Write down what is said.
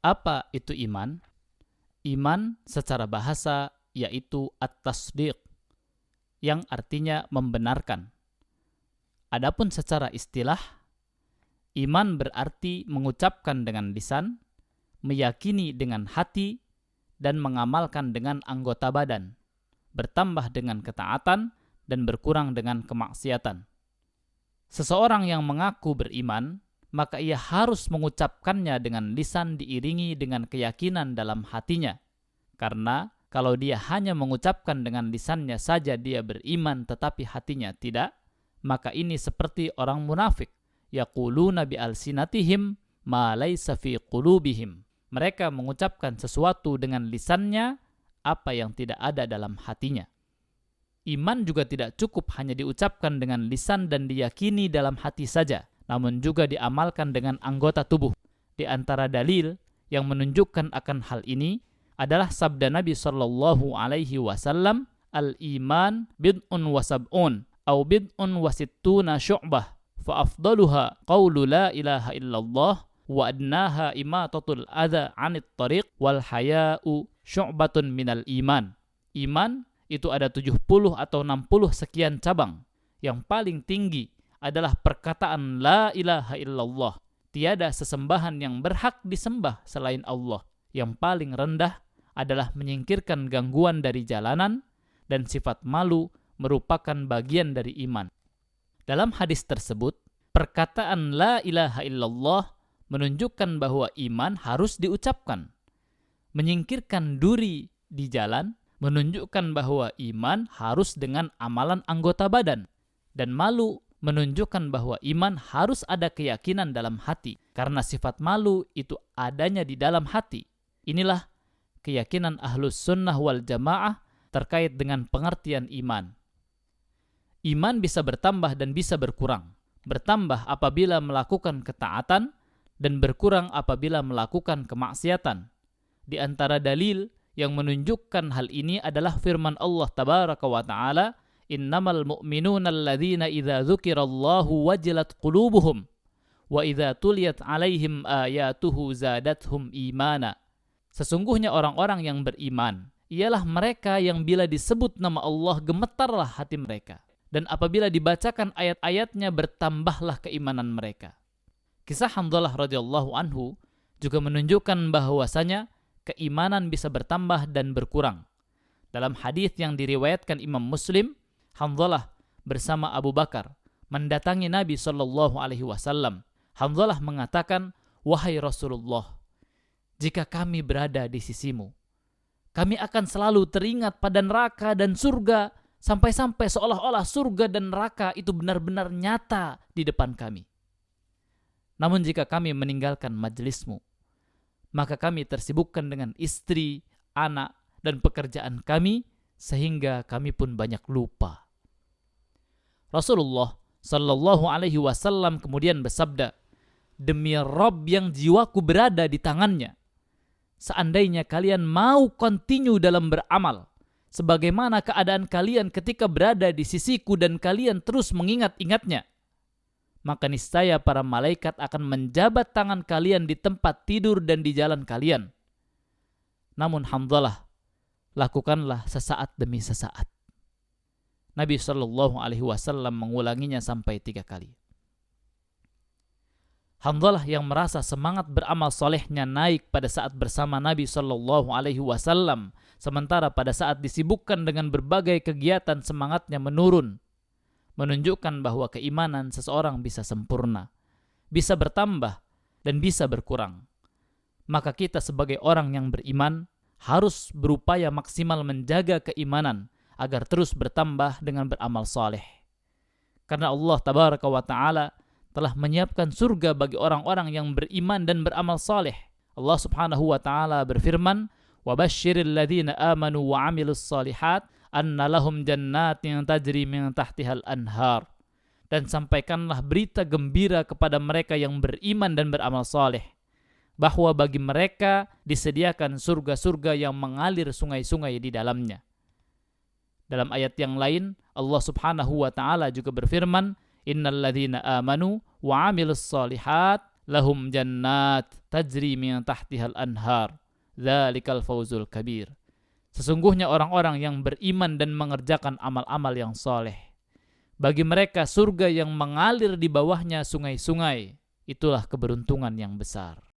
Apa itu iman? Iman secara bahasa yaitu at-tasdiq, yang artinya membenarkan. Adapun secara istilah, iman berarti mengucapkan dengan lisan, meyakini dengan hati, dan mengamalkan dengan anggota badan, bertambah dengan ketaatan dan berkurang dengan kemaksiatan. Seseorang yang mengaku beriman, maka ia harus mengucapkannya dengan lisan diiringi dengan keyakinan dalam hatinya. Karena kalau dia hanya mengucapkan dengan lisannya saja dia beriman tetapi hatinya tidak, maka ini seperti orang munafik. Yaquluna bi alsinatihim ma laysa fi qulubihim. Mereka mengucapkan sesuatu dengan lisannya apa yang tidak ada dalam hatinya. Iman juga tidak cukup hanya diucapkan dengan lisan dan diyakini dalam hati saja, namun juga diamalkan dengan anggota tubuh. Di antara dalil yang menunjukkan akan hal ini adalah sabda Nabi sallallahu alaihi wasallam, al-iman bid'un wa sab'un au bid'un wa sittuna syu'bah fa afdaluha qawlu la ilaha illallah wa adnaha imatatul adha 'anit tariq wal haya'u syu'batun minal iman. Iman itu ada 70 atau 60 sekian cabang. Yang paling tinggi adalah perkataan la ilaha illallah. Tiada sesembahan yang berhak disembah selain Allah. Yang paling rendah adalah menyingkirkan gangguan dari jalanan, dan sifat malu merupakan bagian dari iman. Dalam hadis tersebut, perkataan la ilaha illallah menunjukkan bahwa iman harus diucapkan. Menyingkirkan duri di jalan menunjukkan bahwa iman harus dengan amalan anggota badan. Dan malu menunjukkan bahwa iman harus ada keyakinan dalam hati. Karena sifat malu itu adanya di dalam hati. Inilah keyakinan ahlus sunnah wal jamaah terkait dengan pengertian iman. Iman bisa bertambah dan bisa berkurang. Bertambah apabila melakukan ketaatan dan berkurang apabila melakukan kemaksiatan. Di antara dalil yang menunjukkan hal ini adalah firman Allah tabaraka wa ta'ala, innamal mu'minuna alladzina idza dzukirallahu wajilat qulubuhum wa idza tuliyat alaihim ayatuhu zadathum imana. Sesungguhnya orang-orang yang beriman ialah mereka yang bila disebut nama Allah gemetarlah hati mereka, dan apabila dibacakan ayat-ayatnya bertambahlah keimanan mereka. Kisah Hanzalah radhiyallahu anhu juga menunjukkan bahwasanya keimanan bisa bertambah dan berkurang. Dalam hadis yang diriwayatkan Imam Muslim, Hanzalah bersama Abu Bakar mendatangi Nabi sallallahu alaihi wasallam. Hanzalah mengatakan, "Wahai Rasulullah, jika kami berada di sisimu, kami akan selalu teringat pada neraka dan surga, sampai-sampai seolah-olah surga dan neraka itu benar-benar nyata di depan kami. Namun jika kami meninggalkan majelismu, maka kami tersibukkan dengan istri, anak, dan pekerjaan kami, sehingga kami pun banyak lupa." Rasulullah sallallahu alaihi wasallam kemudian bersabda, "Demi Rabb yang jiwaku berada di tangannya, seandainya kalian mau continue dalam beramal, sebagaimana keadaan kalian ketika berada di sisiku dan kalian terus mengingat-ingatnya, maka niscaya para malaikat akan menjabat tangan kalian di tempat tidur dan di jalan kalian. Namun Hanzalah, lakukanlah sesaat demi sesaat." Nabi Shallallahu Alaihi Wasallam mengulanginya sampai 3 kali. Hanzalah yang merasa semangat beramal solehnya naik pada saat bersama Nabi Shallallahu Alaihi Wasallam, sementara pada saat disibukkan dengan berbagai kegiatan semangatnya menurun, menunjukkan bahwa keimanan seseorang bisa sempurna, bisa bertambah, dan bisa berkurang. Maka kita sebagai orang yang beriman harus berupaya maksimal menjaga keimanan agar terus bertambah dengan beramal saleh. Karena Allah tabaraka wa ta'ala telah menyiapkan surga bagi orang-orang yang beriman dan beramal saleh. Allah subhanahu wa ta'ala berfirman, وَبَشِّرِ الَّذِينَ آمَنُوا وَعَمِلُوا الصَّالِحَاتِ anna lahum jannatin tajri min tahtihal anhar. Dan sampaikanlah berita gembira kepada mereka yang beriman dan beramal saleh, bahwa bagi mereka disediakan surga-surga yang mengalir sungai-sungai di dalamnya. Dalam ayat yang lain, Allah subhanahu wa ta'ala juga berfirman, innal ladzina amanu wa amilus solihat lahum jannat tajri min tahtihal anhar, dzalikal fawzul kabir. Sesungguhnya orang-orang yang beriman dan mengerjakan amal-amal yang soleh, bagi mereka surga yang mengalir di bawahnya sungai-sungai. Itulah keberuntungan yang besar.